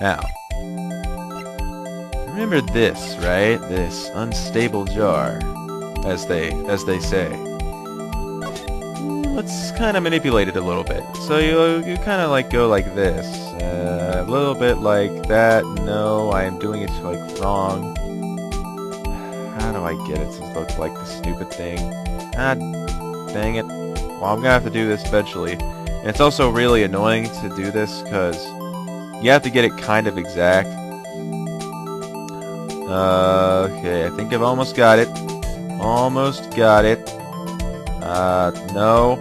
Now, remember this, right? This unstable jar, as they say. Let's kind of manipulate it a little bit. So you kind of like go like this, a little bit like that. No, I am doing it like wrong. How do I get it to look like the stupid thing? Ah, dang it. Well, I'm gonna have to do this eventually. And it's also really annoying to do this because you have to get it kind of exact. Okay, I think I've almost got it. Almost got it. No,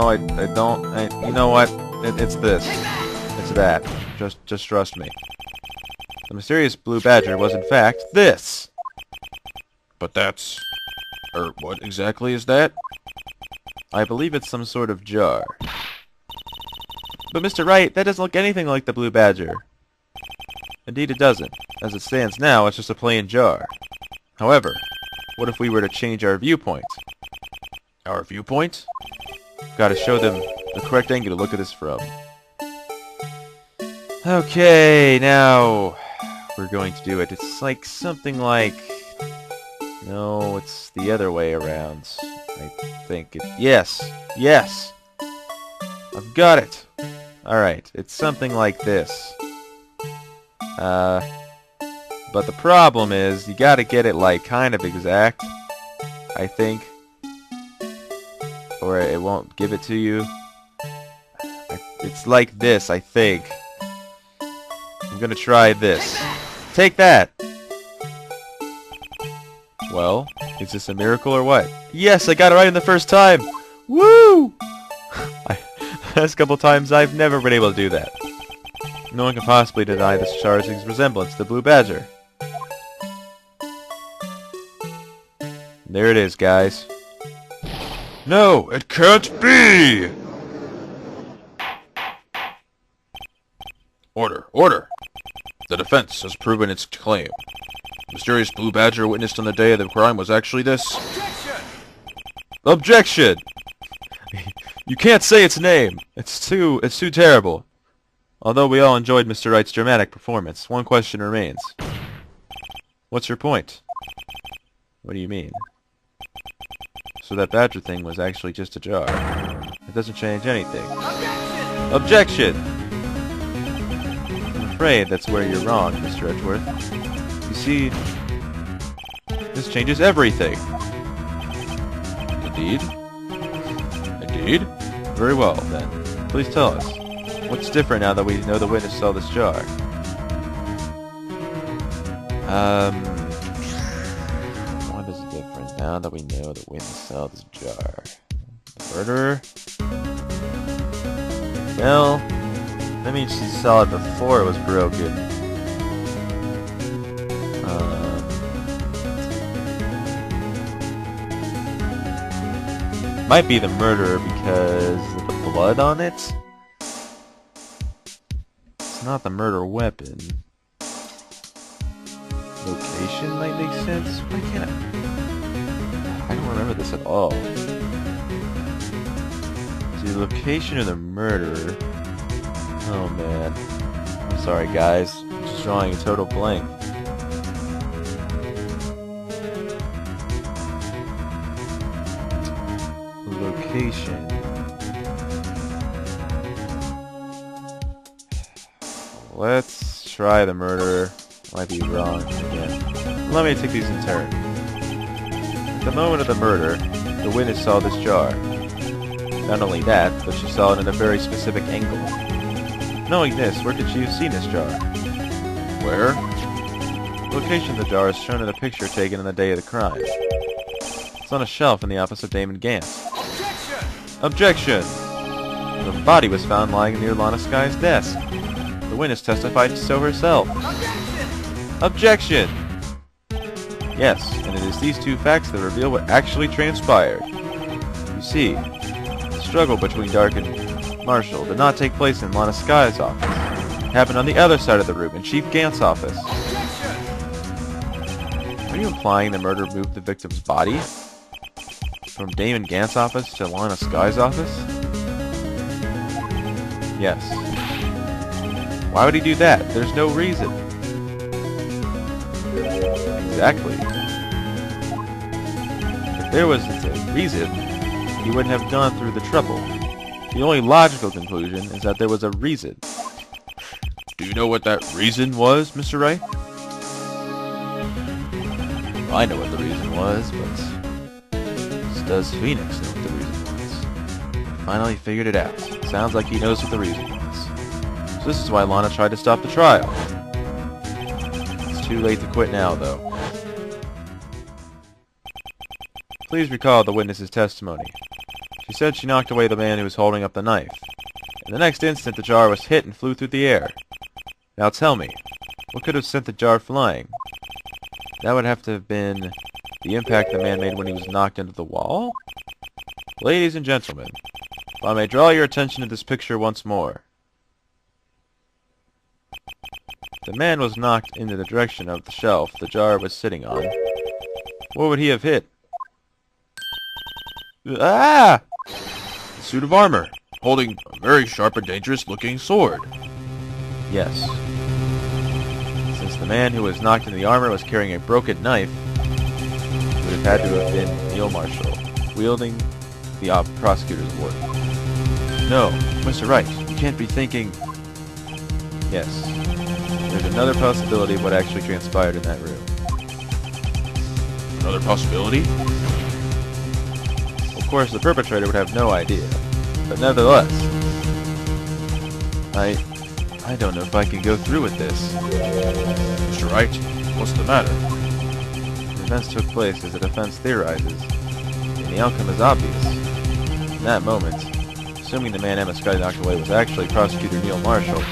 I don't. You know what? It's this. It's that. Just trust me. The mysterious blue badger was in fact this. But that's... what exactly is that? I believe it's some sort of jar. But Mr. Wright, that doesn't look anything like the blue badger. Indeed it doesn't. As it stands now, it's just a plain jar. However, what if we were to change our viewpoint? Our viewpoint? Gotta show them the correct angle to look at this from. Okay, now we're going to do it. It's like something like... No, it's the other way around. I think it... Yes! Yes! I've got it! Alright, it's something like this. But the problem is, you gotta get it like kind of exact, I think. Or it won't give it to you. It's like this, I think. I'm gonna try this. Take that! Well, is this a miracle or what? Yes, I got it right in the first time! Woo! The last couple times I've never been able to do that. No one can possibly deny this jar's resemblance to the blue badger. There it is, guys. No, it can't be! Order, order! The defense has proven its claim. The mysterious blue badger witnessed on the day of the crime was actually this... Objection! You can't say its name! It's too terrible. Although we all enjoyed Mr. Wright's dramatic performance, one question remains. What's your point? What do you mean? So that badger thing was actually just a jar. It doesn't change anything. Objection! I'm afraid that's where you're wrong, Mr. Edgeworth. You see, this changes everything. Indeed? Indeed? Very well, then. Please tell us. What's different now that we know the witness saw this jar? What is different now that we know the witness saw this jar? The murderer? Well, that means she saw it before it was broken. Might be the murderer because of the blood on it? It's not the murder weapon. Location might make sense? Why can't I don't remember this at all. The location of the murderer... Oh man. I'm sorry guys. I'm just drawing a total blank. Location. Let's try the murderer. Might be wrong again. Let me take these in turn. At the moment of the murder, the witness saw this jar. Not only that, but she saw it in a very specific angle. Knowing this, where could she have seen this jar? Where? The location of the jar is shown in a picture taken on the day of the crime. It's on a shelf in the office of Damon Gantz. Objection! The body was found lying near Lana Sky's desk. The witness testified so herself. Objection! Yes, and it is these two facts that reveal what actually transpired. You see, the struggle between Dark and Marshall did not take place in Lana Sky's office. It happened on the other side of the room, in Chief Gantz's office. Are you implying the murderer moved the victim's body? From Damon Gantz's office to Lana Sky's office? Yes. Why would he do that? There's no reason. Exactly. If there wasn't a reason, he wouldn't have gone through the trouble. The only logical conclusion is that there was a reason. Do you know what that reason was, Mr. Wright? Well, I know what the reason was, but does Phoenix know what the reason was? Finally figured it out. Sounds like he knows what the reason was. So this is why Lana tried to stop the trial. It's too late to quit now, though. Please recall the witness's testimony. She said she knocked away the man who was holding up the knife. In the next instant, the jar was hit and flew through the air. Now tell me, what could have sent the jar flying? That would have to have been the impact the man made when he was knocked into the wall? Ladies and gentlemen, if I may draw your attention to this picture once more. The man was knocked into the direction of the shelf the jar was sitting on. What would he have hit? Ah! The suit of armor, holding a very sharp and dangerous looking sword. Yes. Since the man who was knocked into the armor was carrying a broken knife, it would have had to have been Neil Marshall, wielding the prosecutor's ward. No, Mr. Wright, you can't be thinking... Yes. There's another possibility of what actually transpired in that room. Another possibility? Of course, the perpetrator would have no idea, but nevertheless, I don't know if I can go through with this. Mr. Wright, what's the matter? The events took place as the defense theorizes, and the outcome is obvious. In that moment, assuming the man Emma Scotty knocked away was actually Prosecutor Neil Marshall.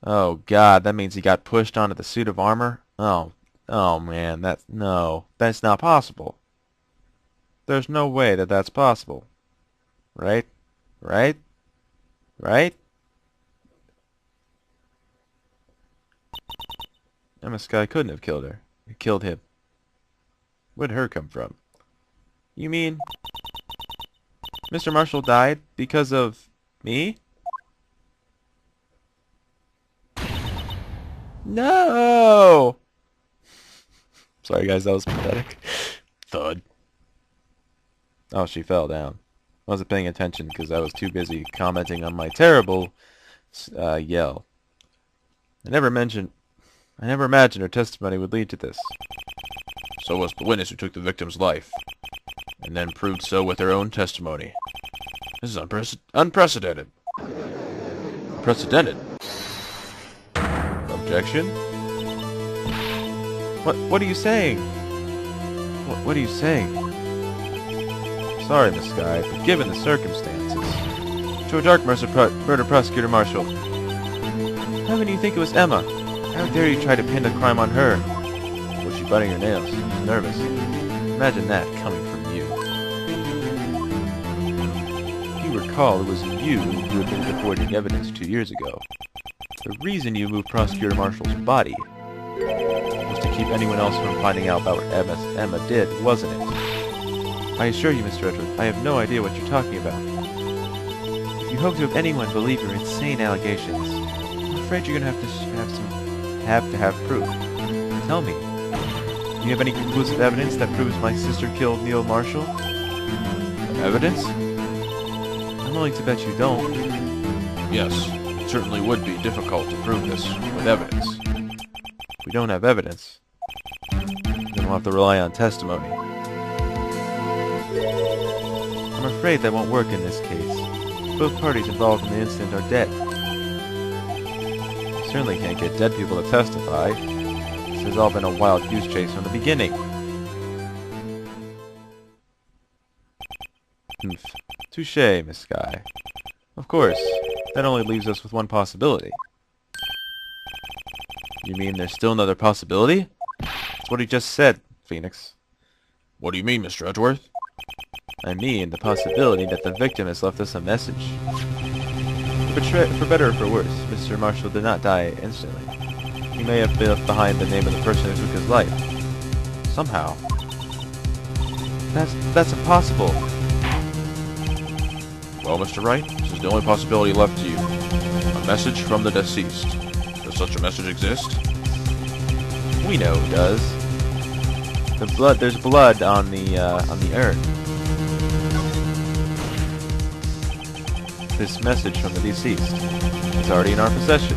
Oh God, that means he got pushed onto the suit of armor? Oh man, that's not possible. There's no way that that's possible. Right? Right? Right? Emma Sky couldn't have killed her. It killed him. Where'd her come from? You mean... Mr. Marshall died because of... me? No! Sorry guys, that was pathetic. Thud. Oh, she fell down. I wasn't paying attention because I was too busy commenting on my terrible yell. I never imagined her testimony would lead to this. So was the witness who took the victim's life, and then proved so with her own testimony. This is unprecedented. Unprecedented? Objection? What are you saying? What are you saying? Sorry, Miss Sky, but given the circumstances... George Murder Prosecutor Marshall. How can you think it was Emma? How dare you try to pin the crime on her? Was she biting her nails? She was nervous. Imagine that coming from you. You recall it was you who had been reporting evidence 2 years ago. The reason you moved Prosecutor Marshall's body was to keep anyone else from finding out about what Emma did, wasn't it? I assure you, Mr. Edward, I have no idea what you're talking about. If you hope to have anyone believe your insane allegations, I'm afraid you're going to have to have proof. Tell me, do you have any conclusive evidence that proves my sister killed Neil Marshall? Evidence? I'm willing to bet you don't. Yes, it certainly would be difficult to prove this with evidence. If we don't have evidence, then we'll have to rely on testimony. I'm afraid that won't work in this case. Both parties involved in the incident are dead. You certainly can't get dead people to testify. This has all been a wild goose chase from the beginning. Touché, Miss Sky. Of course, that only leaves us with one possibility. You mean there's still another possibility? That's what he just said, Phoenix. What do you mean, Mr. Edgeworth? I mean the possibility that the victim has left us a message. For better or for worse, Mr. Marshall did not die instantly. He may have left behind the name of the person who took his life. Somehow. That's impossible. Well, Mr. Wright, this is the only possibility left to you. A message from the deceased. Does such a message exist? We know it does. There's blood on the earth. This message from the deceased is already in our possession.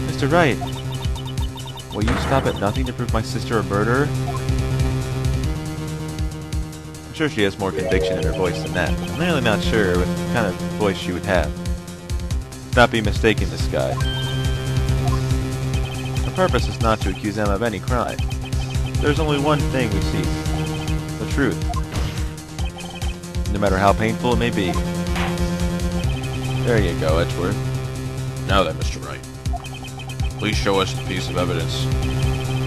Mr. Wright, will you stop at nothing to prove my sister a murderer? I'm sure she has more conviction in her voice than that. I'm really not sure what kind of voice she would have. Not be mistaken, this guy. Our purpose is not to accuse Emma of any crime. There's only one thing we seek. The truth. No matter how painful it may be. There you go, Edgeworth. Now then, Mr. Wright. Please show us the piece of evidence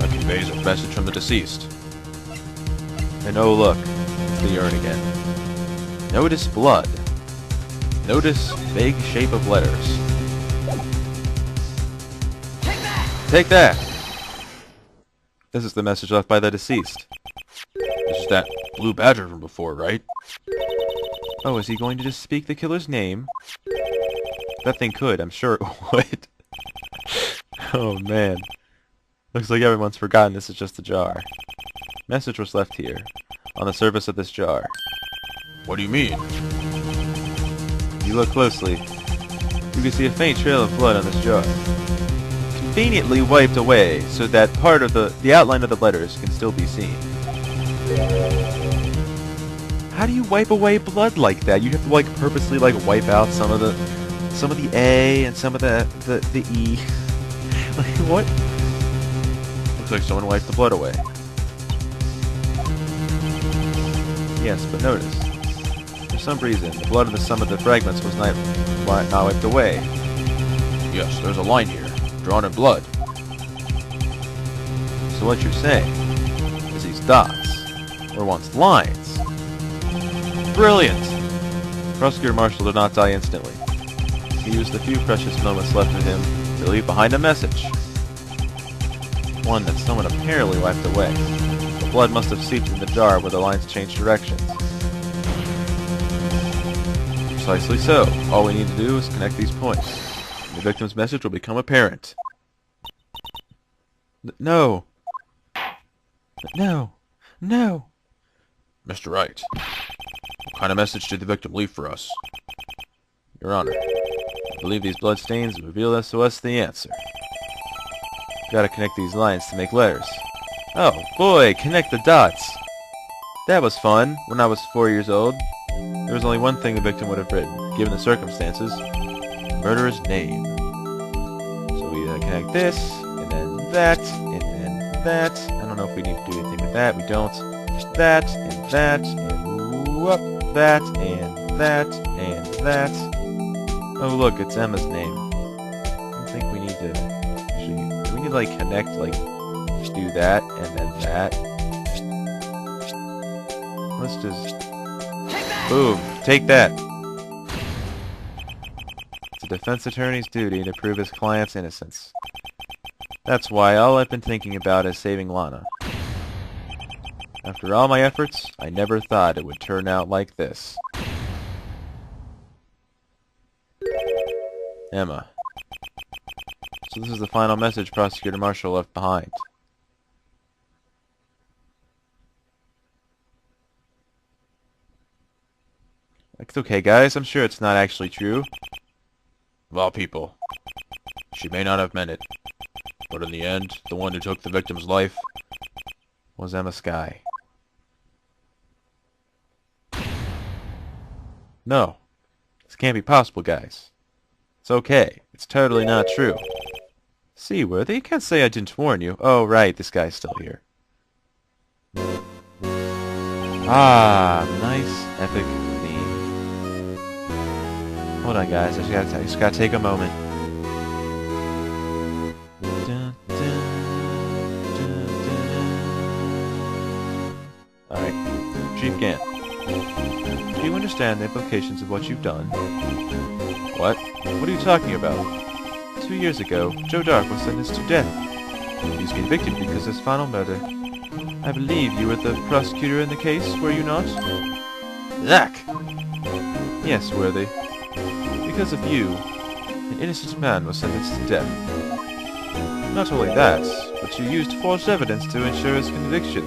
that conveys a message from the deceased. And oh look, it's the urn again. Notice blood. Notice vague shape of letters. Take that! This is the message left by the deceased. This is that blue badger from before, right? Oh, is he going to just speak the killer's name? That thing could, I'm sure it would. Oh man. Looks like everyone's forgotten this is just a jar. Message was left here, on the surface of this jar. What do you mean? If you look closely, you can see a faint trail of blood on this jar. Conveniently wiped away so that part of the outline of the letters can still be seen. How do you wipe away blood like that? You have to like purposely like wipe out some of the A and some of the E. Like what? Looks like someone wiped the blood away. Yes, but notice. For some reason, the blood of some of the fragments was not wiped away. Yes, there's a line here, drawn in blood. So what you're saying is these dots were once lines. Brilliant! Prosecutor Marshall did not die instantly. He used the few precious moments left with him to leave behind a message. One that someone apparently wiped away. The blood must have seeped in the jar where the lines changed directions. Precisely so. All we need to do is connect these points. The victim's message will become apparent. No! No! No! Mr. Wright, what kind of message did the victim leave for us? Your Honor, I believe these blood stains reveal us to us the answer. Gotta connect these lines to make letters. Oh, boy, connect the dots! That was fun, when I was 4 years old. There was only one thing the victim would have written, given the circumstances. The murderer's name. So we connect this, and then that, and then that. I don't know if we need to do anything with that, we don't. That, and that, and whoop, that, and that, and that. Oh look, it's Emma's name. I don't think we need to actually, do we need to like connect, like, just do that, and then that? Let's just, boom, take that! It's a defense attorney's duty to prove his client's innocence. That's why all I've been thinking about is saving Lana. After all my efforts, I never thought it would turn out like this. Emma. So this is the final message Prosecutor Marshall left behind. It's okay, guys. I'm sure it's not actually true. Of all people, she may not have meant it, but in the end, the one who took the victim's life Was Emma Skye. No. This can't be possible, guys. It's okay. It's totally not true. Seaworthy, you can't say I didn't warn you. Oh, right, this guy's still here. Ah, nice, epic theme. Hold on, guys. I just gotta take a moment. Dun, dun, dun, dun. Alright, Chief Gant. Do you understand the implications of what you've done? What? What are you talking about? 2 years ago, Joe Dark was sentenced to death. He was convicted because of his final murder. I believe you were the prosecutor in the case, were you not? Zach! Yes, Worthy. Because of you, An innocent man was sentenced to death. Not only that, but you used false evidence to ensure his conviction.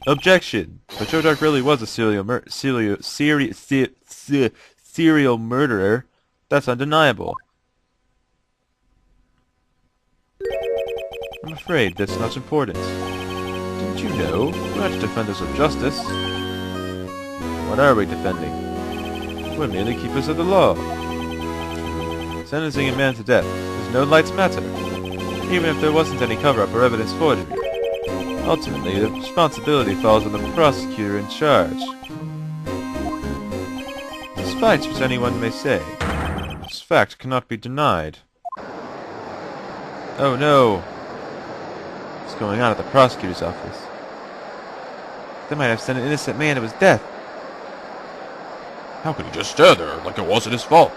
Objection! But Joe Dark really was a serial murderer. That's undeniable. I'm afraid that's not important. Didn't you know? We're not defenders of justice. What are we defending? We're merely keepers of the law. Sentencing a man to death is no light matter, even if there wasn't any cover-up or evidence forgery. Ultimately, the responsibility falls on the prosecutor in charge. Despite what anyone may say, this fact cannot be denied. Oh no! What's going on at the prosecutor's office? They might have sent an innocent man to his death. How could he just stand there like it wasn't his fault?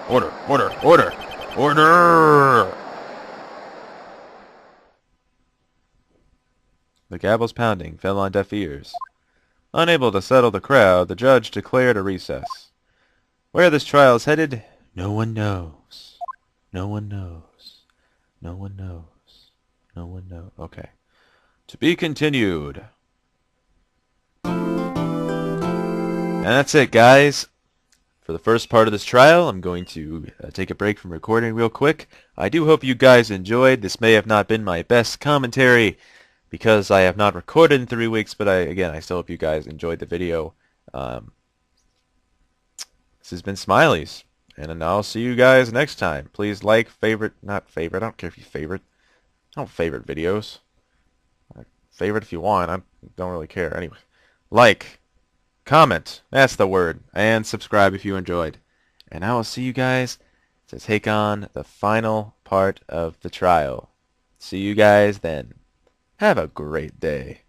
Order! Order! Order! Order! The gavel's pounding fell on deaf ears. Unable to settle the crowd, the judge declared a recess. Where this trial is headed, no one knows. No one knows. No one knows. No one knows. Okay. To be continued. And that's it, guys. For the first part of this trial, I'm going to take a break from recording real quick. I do hope you guys enjoyed. This may have not been my best commentary because I have not recorded in 3 weeks, but I still hope you guys enjoyed the video. This has been Smileyz, and I'll see you guys next time. Please like, favorite, not favorite. I don't care if you favorite. I don't favorite videos. Favorite if you want. I don't really care. Anyway, like, comment, that's the word, and subscribe if you enjoyed. And I will see you guys to take on the final part of the trial. See you guys then. Have a great day.